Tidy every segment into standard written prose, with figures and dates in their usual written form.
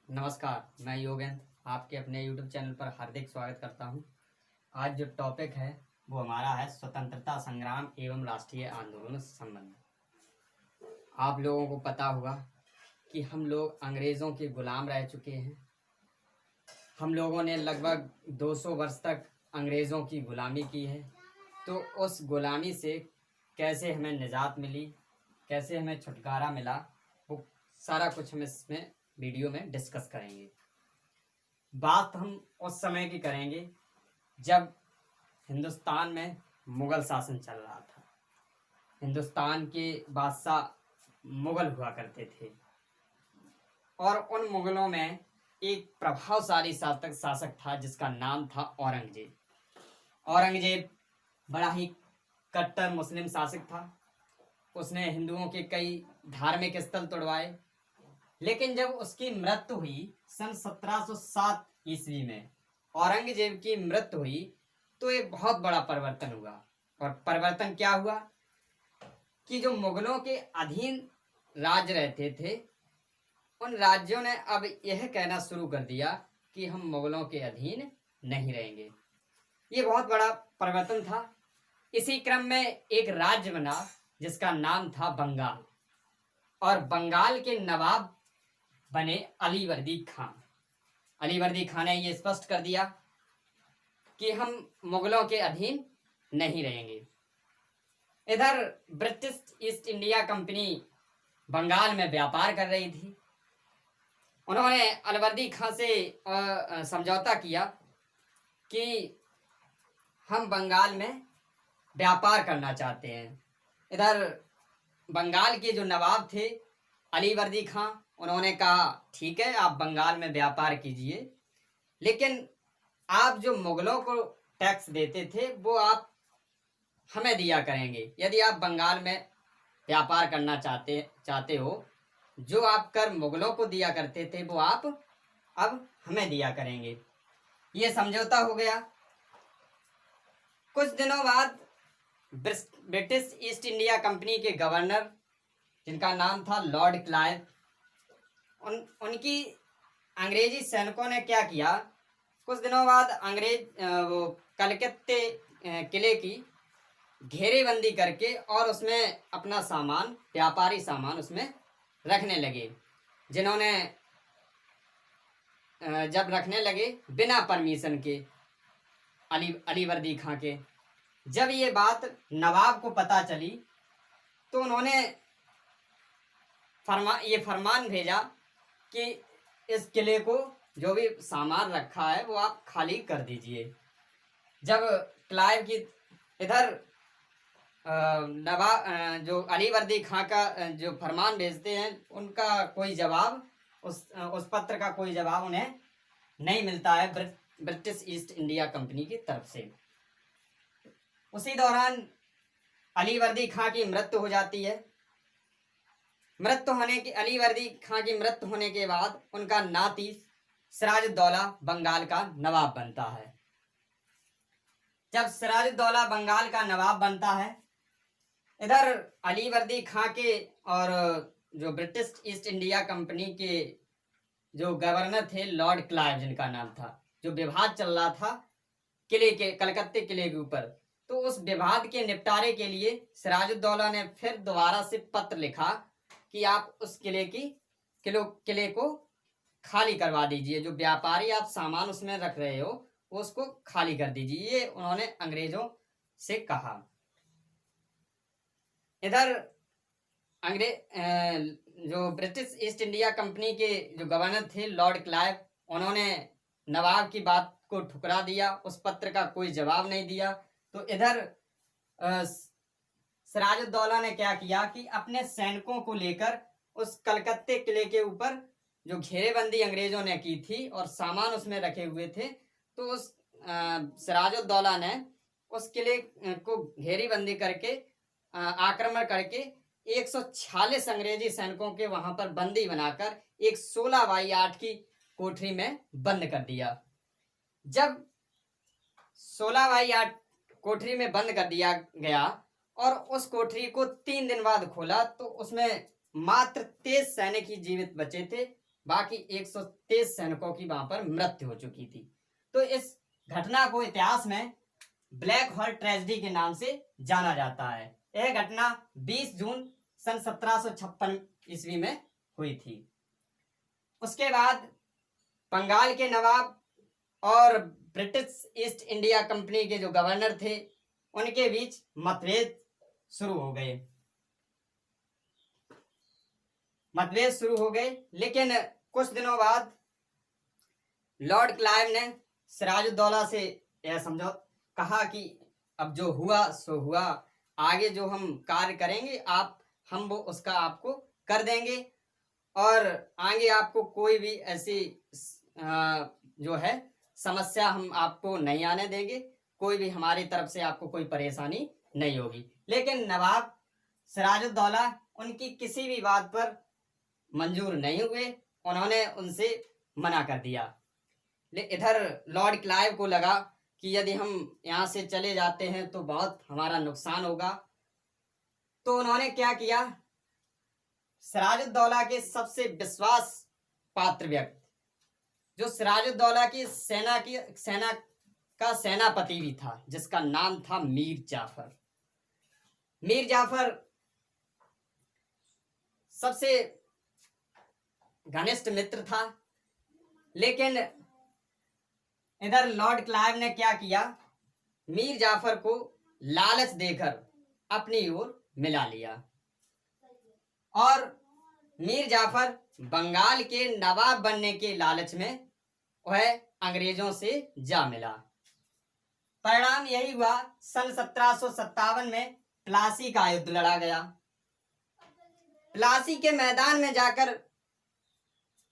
नमस्कार, मैं योगेंद्र आपके अपने YouTube चैनल पर हार्दिक स्वागत करता हूं। आज जो टॉपिक है वो हमारा है स्वतंत्रता संग्राम एवं राष्ट्रीय आंदोलन से संबंध। आप लोगों को पता होगा कि हम लोग अंग्रेज़ों के गुलाम रह चुके हैं। हम लोगों ने लगभग 200 वर्ष तक अंग्रेज़ों की गुलामी की है। तो उस गुलामी से कैसे हमें निजात मिली, कैसे हमें छुटकारा मिला, वो सारा कुछ हम इसमें वीडियो में डिस्कस करेंगे। बात हम उस समय की करेंगे जब हिंदुस्तान में मुग़ल शासन चल रहा था। हिंदुस्तान के बादशाह मुग़ल हुआ करते थे और उन मुग़लों में एक प्रभावशाली शासक था जिसका नाम था औरंगजेब। औरंगजेब बड़ा ही कट्टर मुस्लिम शासक था। उसने हिंदुओं के कई धार्मिक स्थल तोड़वाए, लेकिन जब उसकी मृत्यु हुई सन 1707 ईस्वी में, औरंगजेब की मृत्यु हुई तो एक बहुत बड़ा परिवर्तन हुआ। और परिवर्तन क्या हुआ कि जो मुगलों के अधीन राज्य रहते थे, उन राज्यों ने अब यह कहना शुरू कर दिया कि हम मुगलों के अधीन नहीं रहेंगे। ये बहुत बड़ा परिवर्तन था। इसी क्रम में एक राज्य बना जिसका नाम था बंगाल, और बंगाल के नवाब बने अलीवर्दी खान। अलीवर्दी खान ने ये स्पष्ट कर दिया कि हम मुगलों के अधीन नहीं रहेंगे। इधर British East India Company Bengal में व्यापार कर रही थी। उन्होंने अलीवर्दी खान से समझौता किया कि हम बंगाल में व्यापार करना चाहते हैं। इधर बंगाल के जो नवाब थे अलीवर्दी खान, उन्होंने कहा ठीक है, आप बंगाल में व्यापार कीजिए, लेकिन आप जो मुगलों को टैक्स देते थे वो आप हमें दिया करेंगे। यदि आप बंगाल में व्यापार करना चाहते हो, जो आप कर मुगलों को दिया करते थे वो आप अब हमें दिया करेंगे। ये समझौता हो गया। कुछ दिनों बाद ब्रिटिश ईस्ट इंडिया कंपनी के गवर्नर, जिनका नाम था लॉर्ड क्लाइव, उनकी अंग्रेजी सैनिकों ने क्या किया, कुछ दिनों बाद वो कलकत्ते किले की घेरेबंदी करके और उसमें अपना सामान, व्यापारी सामान उसमें रखने लगे। जिन्होंने जब रखने लगे बिना परमिशन के अलीवर्दी खां के, जब ये बात नवाब को पता चली तो उन्होंने फरमान भेजा कि इस किले को जो भी सामान रखा है वो आप खाली कर दीजिए। जब क्लाइव की इधर जो अलीवर्दी खां का जो फरमान भेजते हैं, उनका कोई जवाब, उस पत्र का कोई जवाब उन्हें नहीं मिलता है ब्रिटिश ईस्ट इंडिया कंपनी की तरफ से। उसी दौरान अलीवर्दी खां की मृत्यु हो जाती है। अलीवर्दी खां की मृत्यु होने के बाद उनका नाती सिराजुद्दौला बंगाल का नवाब बनता है। जब सिराजुद्दौला बंगाल का नवाब बनता है, इधर अलीवर्दी खां के और जो ब्रिटिश ईस्ट इंडिया कंपनी के जो गवर्नर थे लॉर्ड क्लाइव, जिनका नाम था, जो विवाद चल रहा था कलकत्ते किले के ऊपर, तो उस विवाद के निपटारे के लिए सिराजुद्दौला ने फिर दोबारा से पत्र लिखा कि आप उस किले को खाली करवा दीजिए। जो व्यापारी आप सामान उसमें रख रहे हो उसको खाली कर दीजिए, ये उन्होंने अंग्रेजों से कहा। इधर जो ब्रिटिश ईस्ट इंडिया कंपनी के जो गवर्नर थे लॉर्ड क्लाइव, उन्होंने नवाब की बात को ठुकरा दिया, उस पत्र का कोई जवाब नहीं दिया। तो इधर सिराजुद्दौला ने क्या किया कि अपने सैनिकों को लेकर उस कलकत्ते किले के ऊपर जो घेरेबंदी अंग्रेजों ने की थी और सामान उसमें रखे हुए थे, तो उस सिराजुद्दौला ने उस किले को घेरेबंदी करके आक्रमण करके 146 अंग्रेजी सैनिकों के वहां पर बंदी बनाकर एक 16x8 की कोठरी में बंद कर दिया। जब 16x8 कोठरी में बंद कर दिया गया और उस कोठरी को 3 दिन बाद खोला तो उसमें मात्र 23 सैनिक ही जीवित बचे थे बाकी 123 सैनिकों की वहां पर मृत्यु हो चुकी थी। तो इस घटना को इतिहास में ब्लैक हॉल ट्रेजेडी के नाम से जाना जाता है। यह घटना 20 जून सन 1756 ईस्वी में हुई थी। उसके बाद बंगाल के नवाब और ब्रिटिश ईस्ट इंडिया कंपनी के जो गवर्नर थे उनके बीच मतभेद शुरू हो गए। लेकिन कुछ दिनों बाद लॉर्ड क्लाइव ने सिराजुद्दौला से यह समझो कहा कि अब जो हुआ सो हुआ, आगे जो हम कार्य करेंगे हम वो उसका आपको कर देंगे और आगे आपको कोई भी ऐसी जो है समस्या हम आपको नहीं आने देंगे, कोई भी हमारी तरफ से आपको कोई परेशानी नहीं होगी। लेकिन नवाब सिराजुद्दौला उनकी किसी भी बात पर मंजूर नहीं हुए, उन्होंने उनसे मना कर दिया। इधर लॉर्ड क्लाइव को लगा कि यदि हम यहाँ से चले जाते हैं तो बहुत हमारा नुकसान होगा। तो उन्होंने क्या किया, सिराजुद्दौला के सबसे विश्वास पात्र व्यक्ति, जो सिराजुद्दौला की सेना का सेनापति भी था, जिसका नाम था मीर जाफर सबसे घनिष्ठ मित्र था। लेकिन इधर लॉर्ड क्लाइव ने क्या किया, मीर जाफर को लालच देकर अपनी ओर मिला लिया और मीर जाफर बंगाल के नवाब बनने के लालच में वह अंग्रेजों से जा मिला। परिणाम यही हुआ, सन 1757 में प्लासी का युद्ध लड़ा गया। प्लासी के मैदान में जाकर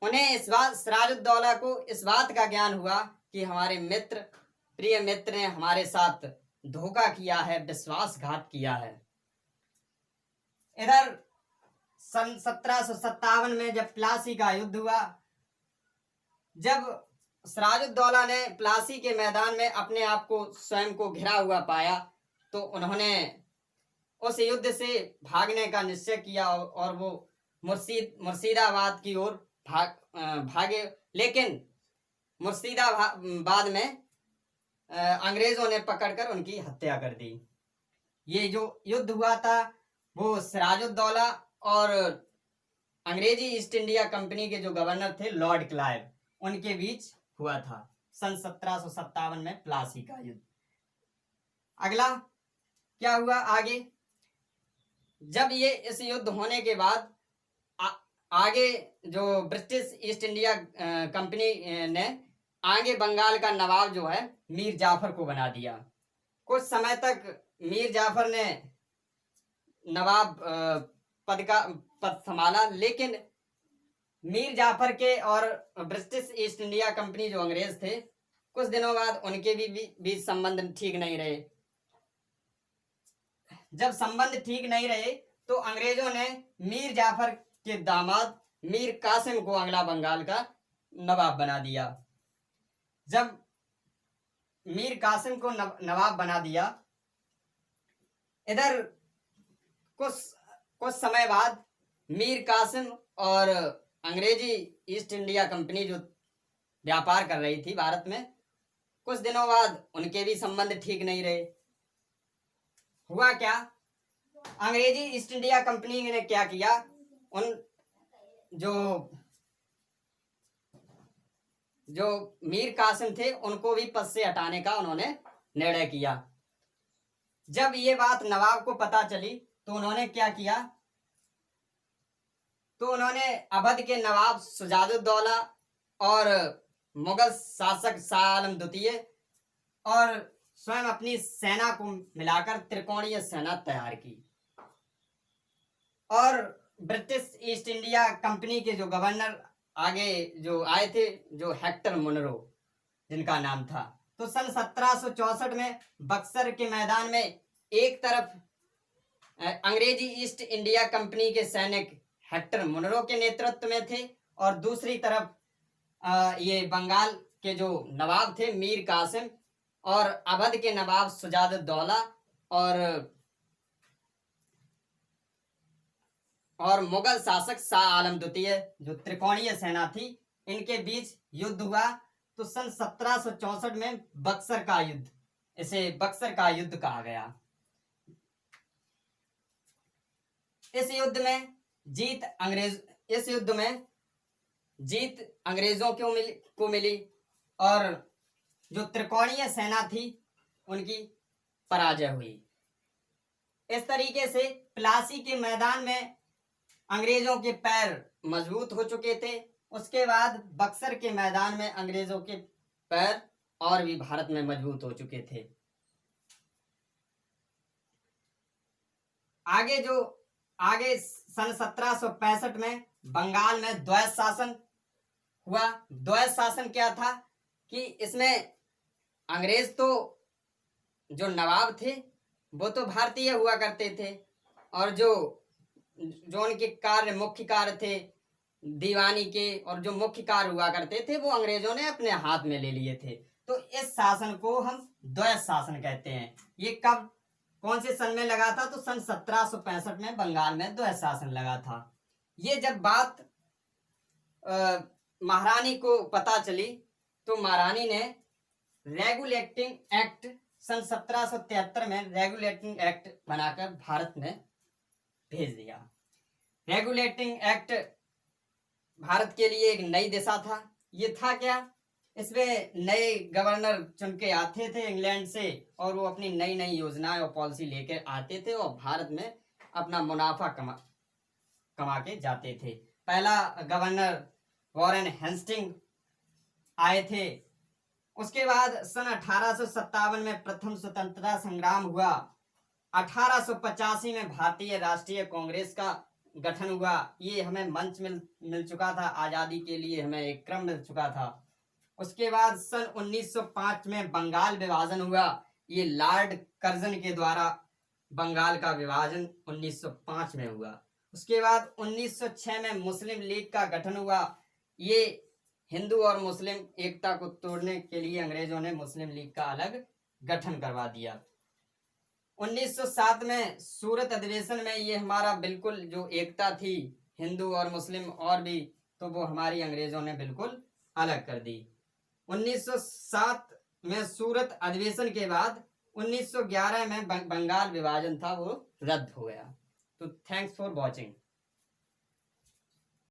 उन्हें सिराजुद्दौला को इस बात का ज्ञान हुआ कि हमारे प्रिय मित्र ने हमारे साथ धोखा किया है, विश्वासघात किया है। इधर सन 1757 में जब प्लासी का युद्ध हुआ, जब सिराजुद्दौला ने प्लासी के मैदान में अपने आप को स्वयं को घिरा हुआ पाया तो उन्होंने उस युद्ध से भागने का निश्चय किया और वो मुर्शिदाबाद की ओर भागे। लेकिन मुर्शिदाबाद में अंग्रेजों ने पकड़कर उनकी हत्या कर दी। ये जो युद्ध हुआ था वो सिराजुद्दौला और अंग्रेजी ईस्ट इंडिया कंपनी के जो गवर्नर थे लॉर्ड क्लाइव, उनके बीच हुआ था सन 1757 में प्लासी का युद्ध। अगला क्या हुआ आगे, जब ये इस युद्ध होने के बाद आगे जो ब्रिटिश ईस्ट इंडिया कंपनी ने आगे बंगाल का नवाब जो है मीर जाफर को बना दिया। कुछ समय तक मीर जाफर ने नवाब पद संभाला, लेकिन मीर जाफर के और ब्रिटिश ईस्ट इंडिया कंपनी जो अंग्रेज थे, कुछ दिनों बाद उनके भी संबंध ठीक नहीं रहे। जब संबंध ठीक नहीं रहे तो अंग्रेजों ने मीर जाफर के दामाद मीर कासिम को अगला बंगाल का नवाब बना दिया। जब मीर कासिम को नवाब बना दिया, इधर कुछ समय बाद मीर कासिम और अंग्रेजी ईस्ट इंडिया कंपनी जो व्यापार कर रही थी भारत में, कुछ दिनों बाद उनके भी संबंध ठीक नहीं रहे। हुआ क्या, अंग्रेजी ईस्ट इंडिया कंपनी ने क्या किया, उन जो मीर कासिम थे उनको भी पद से हटाने का उन्होंने निर्णय किया। जब ये बात नवाब को पता चली तो उन्होंने क्या किया, तो उन्होंने अवध के नवाब शुजाउद्दौला और मुगल शासक शाह आलम द्वितीय और स्वयं अपनी सेना को मिलाकर त्रिकोणीय सेना तैयार की और ब्रिटिश ईस्ट इंडिया कंपनी के जो गवर्नर आगे जो आए थे, जो हेक्टर मुनरो जिनका नाम था, तो सन 1764 में बक्सर के मैदान में एक तरफ अंग्रेजी ईस्ट इंडिया कंपनी के सैनिक हेक्टर मुनरो के नेतृत्व में थे और दूसरी तरफ ये बंगाल के जो नवाब थे मीर कासिम और अवध के नवाब शुजाउद्दौला और और मुगल शासक शाह आलम द्वितीय, जो त्रिकोणीय सेना थी, इनके बीच युद्ध हुआ। तो सन 1764 में बक्सर का युद्ध, इसे बक्सर का युद्ध कहा गया। इस युद्ध में जीत अंग्रेजों को मिली और जो त्रिकोणीय सेना थी उनकी पराजय हुई। इस तरीके से प्लासी के मैदान में अंग्रेजों के पैर मजबूत हो चुके थे। उसके बाद बक्सर के मैदान में अंग्रेजों के पैर और भी भारत में मजबूत हो चुके थे। आगे सन 1765 में बंगाल में द्वैत शासन हुआ। द्वैत शासन क्या था कि इसमें अंग्रेज तो जो नवाब थे वो तो भारतीय हुआ करते थे और जो उनके मुख्य कार्य थे दीवानी के और जो मुख्य कार्य हुआ करते थे वो अंग्रेजों ने अपने हाथ में ले लिए थे। तो इस शासन को हम द्वैत शासन कहते हैं। ये कौन से सन में लगा था? तो सन 1765 में बंगाल में द्वैत शासन लगा था। ये जब बात महारानी को पता चली तो महारानी ने रेगुलेटिंग एक्ट सन 1773 में रेगुलेटिंग एक्ट बनाकर भारत में भेज दिया। रेगुलेटिंग एक्ट भारत के लिए एक नई दिशा था। ये था क्या? इसमें नए गवर्नर चुन के आते थे इंग्लैंड से और वो अपनी नई नई योजनाएं और पॉलिसी लेकर आते थे और भारत में अपना मुनाफा कमा के जाते थे। पहला गवर्नर वॉरेन हेस्टिंग आए थे। उसके बाद सन 1857 में प्रथम स्वतंत्रता संग्राम हुआ। 1885 में भारतीय राष्ट्रीय कांग्रेस का गठन हुआ। ये हमें मंच मिल चुका था, आजादी के लिए हमें एक क्रम मिल चुका था। उसके बाद सन 1905 में बंगाल विभाजन हुआ। ये लॉर्ड कर्जन के द्वारा बंगाल का विभाजन 1905 में हुआ। उसके बाद 1906 में मुस्लिम लीग का गठन हुआ। ये हिंदू और मुस्लिम एकता को तोड़ने के लिए अंग्रेजों ने मुस्लिम लीग का अलग गठन करवा दिया। 1907 में सूरत अधिवेशन में ये हमारा बिल्कुल जो एकता थी हिंदू और मुस्लिम और भी, तो वो हमारी अंग्रेजों ने बिल्कुल अलग कर दी। 1907 में सूरत अधिवेशन के बाद 1911 में बंगाल विभाजन था वो रद्द हो गया। तो थैंक्स फॉर वॉचिंग।